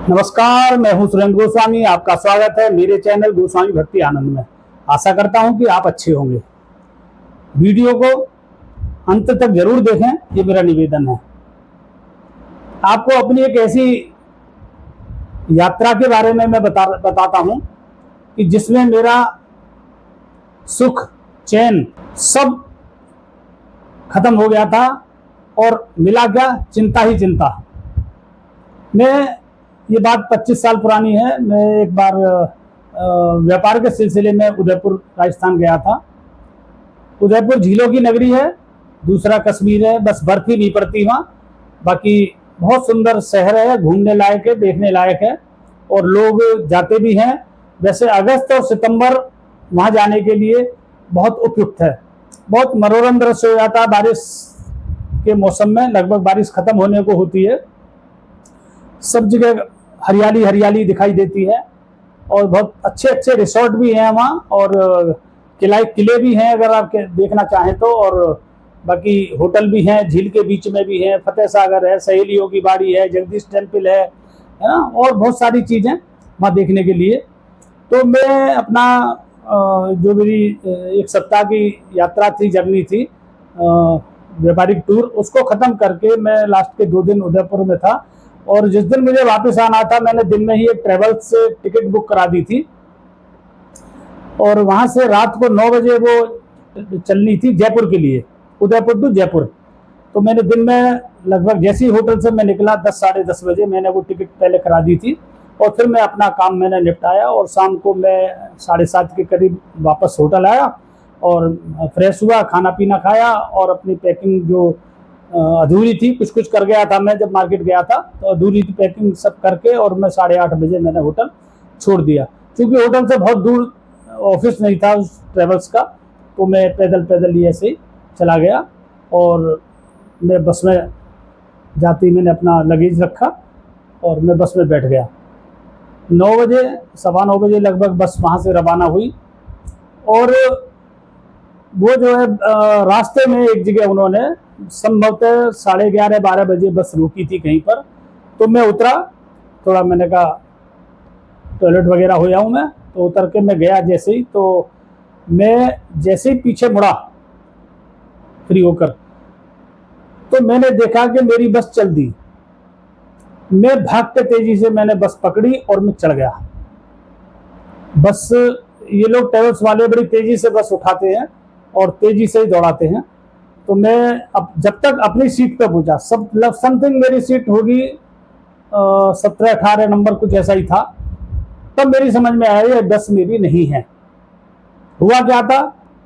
नमस्कार, मैं हूं सुरेंद्र गोस्वामी। आपका स्वागत है मेरे चैनल गोस्वामी भक्ति आनंद में। आशा करता हूं कि आप अच्छे होंगे। वीडियो को अंत तक जरूर देखें, ये मेरा निवेदन है। आपको अपनी एक ऐसी यात्रा के बारे में मैं बताता हूं कि जिसमें मेरा सुख चैन सब खत्म हो गया था और मिला क्या, चिंता ही चिंता। ये बात 25 साल पुरानी है। मैं एक बार व्यापार के सिलसिले में उदयपुर राजस्थान गया था। उदयपुर झीलों की नगरी है, दूसरा कश्मीर है, बस बर्फ ही नहीं पड़ती वहाँ। बाकी बहुत सुंदर शहर है, घूमने लायक है, देखने लायक है और लोग जाते भी हैं। वैसे अगस्त और सितंबर वहाँ जाने के लिए बहुत उपयुक्त है। बहुत मनोरम दृश्य हो जाता है बारिश के मौसम में। लगभग बारिश खत्म होने को होती है, सब जगह हरियाली हरियाली दिखाई देती है और बहुत अच्छे अच्छे रिसोर्ट भी हैं वहाँ और किले भी हैं अगर आप देखना चाहें तो। और बाकी होटल भी हैं, झील के बीच में भी हैं। फतेह सागर है, सहेलियों की बाड़ी है, जगदीश टेम्पल है ना, और बहुत सारी चीज़ें वहाँ देखने के लिए। तो मैं अपना जो मेरी एक सप्ताह की यात्रा थी, जर्नी थी, व्यापारिक टूर, उसको ख़त्म करके मैं लास्ट के 2 दिन उदयपुर में था। और जिस दिन मुझे वापस आना था, मैंने दिन में ही एक ट्रेवल्स से टिकट बुक करा दी थी और वहां से रात को 9 बजे वो चलनी थी जयपुर के लिए, उदयपुर टू जयपुर। तो मैंने दिन में लगभग जैसे ही होटल से मैं निकला 10 साढ़े 10 बजे मैंने वो टिकट पहले करा दी थी और फिर मैं अपना काम मैंने निपटाया और शाम को मैं 7:30 के करीब वापस होटल आया और फ्रेश हुआ, खाना पीना खाया और अपनी पैकिंग जो अधूरी थी, कुछ कुछ कर गया था मैं जब मार्केट गया था, तो अधूरी थी पैकिंग सब करके और मैं 8:30 बजे मैंने होटल छोड़ दिया। क्योंकि होटल से बहुत दूर ऑफिस नहीं था उस ट्रेवल्स का, तो मैं पैदल पैदल ही ऐसे ही चला गया और मैं बस में जाते ही मैंने अपना लगेज रखा और मैं बस में बैठ गया। 9 बजे, 9:15 बजे लगभग बस वहाँ से रवाना हुई और वो जो है रास्ते में एक जगह उन्होंने संभवतः 11:30-12 बजे बस रुकी थी कहीं पर। तो मैं उतरा, थोड़ा मैंने कहा टॉयलेट वगैरह हो जाऊँ मैं, तो उतर के मैं गया जैसे ही, तो मैं जैसे ही पीछे मुड़ा फ्री होकर, तो मैंने देखा कि मेरी बस चल दी। मैं भागते तेजी से मैंने बस पकड़ी और मैं चढ़ गया। बस ये लोग ट्रेवल्स वाले बड़ी तेजी से बस उठाते हैं और तेजी से ही दौड़ाते हैं। तो मैं अब जब तक अपनी सीट पे पहुंचा, समथिंग मेरी सीट होगी 17-18 नंबर कुछ ऐसा ही था, तब मेरी समझ में आया ये बस मेरी नहीं है। हुआ क्या था,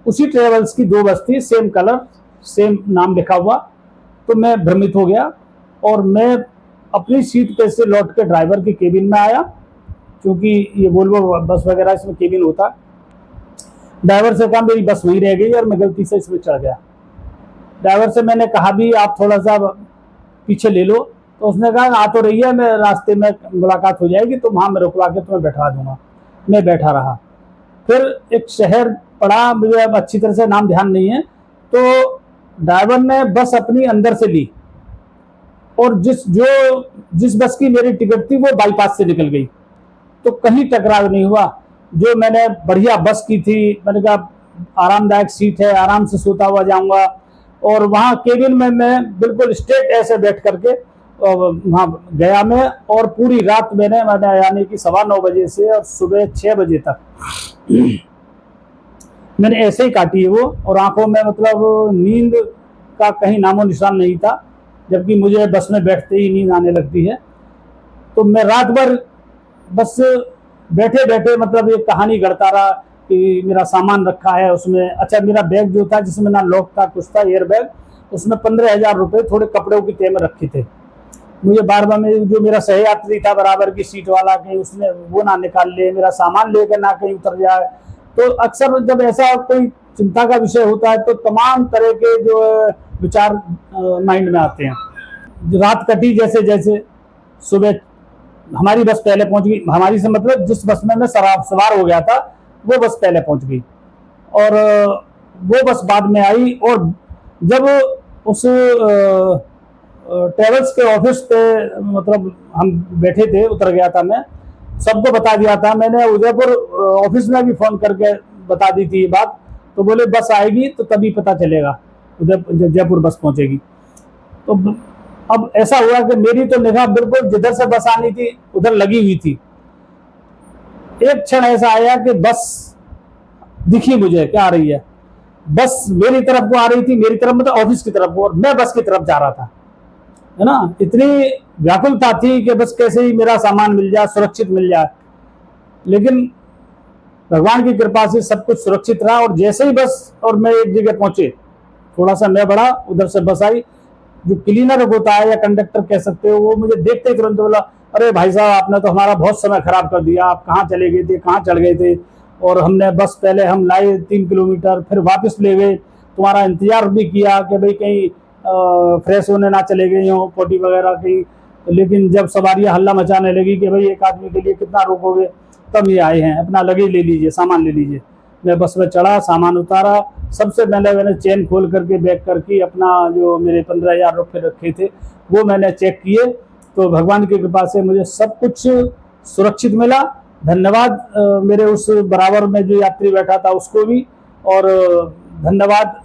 उसी ट्रेवल्स की 2 बस थी, सेम कलर सेम नाम लिखा हुआ। तो मैं भ्रमित हो गया और मैं अपनी सीट पे से लौट के ड्राइवर के केबिन में आया, क्योंकि ये वोल्वो बस वगैरह इसमें केबिन होता। ड्राइवर से कहा मेरी बस वहीं रह गई और मैं गलती से इसमें चढ़ गया। ड्राइवर से मैंने कहा भी आप थोड़ा सा पीछे ले लो, तो उसने कहा आ तो रही है, मैं रास्ते में मुलाकात हो जाएगी तो वहाँ मैं रुकवा के तुम्हें बैठा दूंगा। मैं बैठा रहा। फिर एक शहर पड़ा, मुझे अब अच्छी तरह से नाम ध्यान नहीं है, तो ड्राइवर ने बस अपनी अंदर से ली और जिस बस की मेरी टिकट थी वो बाईपास से निकल गई। तो कहीं टकराव नहीं हुआ। जो मैंने बढ़िया बस की थी, मैंने कहा आरामदायक सीट है, आराम से सोता हुआ जाऊंगा, और वहाँ केबिन में मैं बिल्कुल स्ट्रेट ऐसे बैठ करके वहाँ गया मैं। और पूरी रात मैंने यानी कि 9:15 बजे से और सुबह 6 बजे तक मैंने ऐसे ही काटी है वो। और आंखों में मतलब नींद का कहीं नामो निशान नहीं था, जबकि मुझे बस में बैठते ही नींद आने लगती है। तो मैं रात भर बस बैठे बैठे मतलब एक कहानी गढ़ता रहा कि मेरा सामान रखा है उसमें। अच्छा, मेरा बैग जो था जिसमें ना लॉक था कुछ था, एयर बैग, उसमें 15,000 रुपये थोड़े कपड़ों की तय में रखे थे। मुझे बार बार में जो मेरा सहयात्री था बराबर की सीट वाला, कहीं उसने वो ना निकाल ले, मेरा सामान लेकर ना कहीं उतर जाए। तो अक्सर जब ऐसा कोई चिंता का विषय होता है तो तमाम तरह के जो विचार माइंड में आते हैं। रात कटी जैसे जैसे, सुबह हमारी बस पहले पहुंच गई। हमारी से मतलब जिस बस में मैं सवार हो गया था वो बस पहले पहुंच गई और वो बस बाद में आई। और जब उस ट्रेवल्स के ऑफिस पे मतलब हम बैठे थे, उतर गया था मैं, सबको बता दिया था मैंने। उदयपुर ऑफिस में भी फोन करके बता दी थी ये बात, तो बोले बस आएगी तो तभी पता चलेगा, उदयपुर जयपुर बस पहुंचेगी। तो अब ऐसा हुआ कि मेरी तो निगाह बिल्कुल जिधर से बस आनी थी उधर लगी हुई थी। एक क्षण ऐसा आया कि बस दिखी मुझे क्या आ रही है, बस मेरी तरफ को आ रही थी, मेरी तरफ मतलब ऑफिस की तरफ को, और मैं बस की तरफ जा रहा था, है ना। इतनी व्याकुलता थी कि बस कैसे ही मेरा सामान मिल जाए, सुरक्षित मिल जाए। लेकिन भगवान की कृपा से सब कुछ सुरक्षित रहा, और जैसे ही बस और मैं एक जगह पहुंचे, थोड़ा सा मैं बढ़ा, उधर से बस आई। जो क्लीनर होता है या कंडक्टर कह सकते हो, वो मुझे देखते ही तुरंत बोला, अरे भाई साहब आपने तो हमारा बहुत समय खराब कर दिया, आप कहाँ चले गए थे, कहाँ चढ़ गए थे, और हमने बस पहले हम लाए 3 किलोमीटर, फिर वापस ले गए, तुम्हारा इंतजार भी किया कि भाई कहीं फ्रेश होने ना चले गए हो, पोटी वगैरह की। लेकिन जब सवारियां हल्ला मचाने लगी कि भाई एक आदमी के लिए कितना रोकोगे, तब ये आए हैं, अपना लगेज ले लीजिए, सामान ले लीजिए। मैं बस में चढ़ा, सामान उतारा, सबसे पहले मैंने चेन खोल करके बैग करके अपना जो मेरे 15,000 रुपये रखे थे वो मैंने चेक किए। तो भगवान की कृपा से मुझे सब कुछ सुरक्षित मिला। धन्यवाद मेरे उस बराबर में जो यात्री बैठा था उसको भी, और धन्यवाद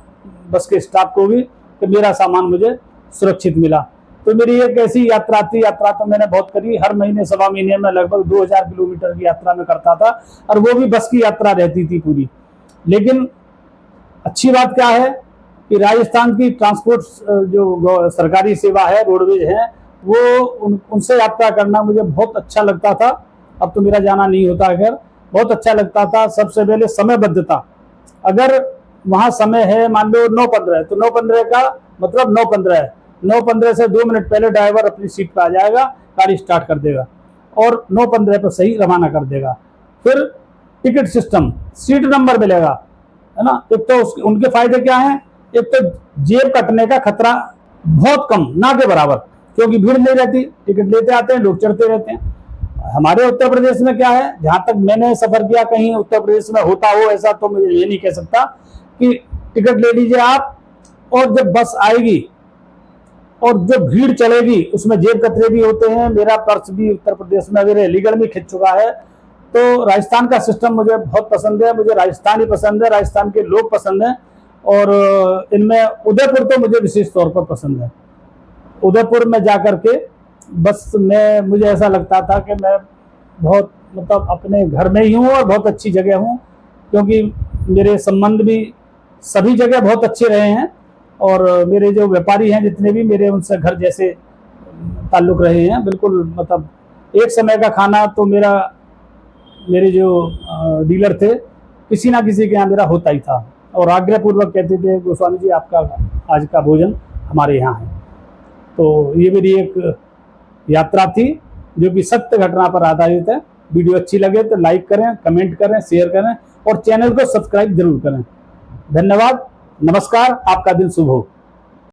बस के स्टाफ को भी कि मेरा सामान मुझे सुरक्षित मिला। तो मेरी एक ऐसी यात्रा थी। यात्रा तो मैंने बहुत करी, हर महीने सवा महीने में लगभग 2000 किलोमीटर की यात्रा में करता था, और वो भी बस की यात्रा रहती थी पूरी। लेकिन अच्छी बात क्या है कि राजस्थान की ट्रांसपोर्ट जो सरकारी सेवा है, रोडवेज है, वो उनसे यात्रा करना मुझे बहुत अच्छा लगता था। अब तो मेरा जाना नहीं होता है, खैर बहुत अच्छा लगता था। सबसे पहले समयबद्धता, अगर वहां समय है मान लो 9:15 तो 9:15 का मतलब 9:15 है, 9:15 से 2 मिनट पहले ड्राइवर अपनी सीट पर आ जाएगा, गाड़ी स्टार्ट कर देगा और 9:15 पर सही रवाना कर देगा। फिर टिकट सिस्टम, सीट नंबर मिलेगा, है ना। एक तो उनके फायदे क्या हैं, एक तो जेब कटने का खतरा बहुत कम, ना के बराबर, क्योंकि भीड़ नहीं रहती, टिकट लेते आते हैं लोग, चढ़ते रहते हैं। हमारे उत्तर प्रदेश में क्या है, जहां तक मैंने सफर किया, कहीं उत्तर प्रदेश में होता हो ऐसा तो मुझे ये नहीं कह सकता कि टिकट ले लीजिए आप, और जब बस आएगी और जो भीड़ चलेगी उसमें जेब कतरे भी होते हैं। मेरा पर्स भी उत्तर प्रदेश में मेरे अलीगढ़ में खिंच चुका है। तो राजस्थान का सिस्टम मुझे बहुत पसंद है, मुझे राजस्थान ही पसंद है, राजस्थान के लोग पसंद हैं, और इनमें उदयपुर तो मुझे विशेष तौर पर पसंद है। उदयपुर में जाकर के बस मुझे ऐसा लगता था कि मैं बहुत मतलब अपने घर में ही हूँ और बहुत अच्छी जगह हूँ, क्योंकि मेरे संबंध भी सभी जगह बहुत अच्छे रहे हैं, और मेरे जो व्यापारी हैं जितने भी, मेरे उनसे घर जैसे ताल्लुक रहे हैं बिल्कुल। मतलब एक समय का खाना तो मेरे जो डीलर थे किसी ना किसी के यहाँ मेरा होता ही था, और आग्रहपूर्वक कहते थे गोस्वामी जी आपका आज का भोजन हमारे यहाँ है। तो ये मेरी एक यात्रा थी जो कि सत्य घटना पर आधारित है। वीडियो अच्छी लगे तो लाइक करें, कमेंट करें, शेयर करें, और चैनल को सब्सक्राइब जरूर करें। धन्यवाद, नमस्कार, आपका दिन शुभ हो।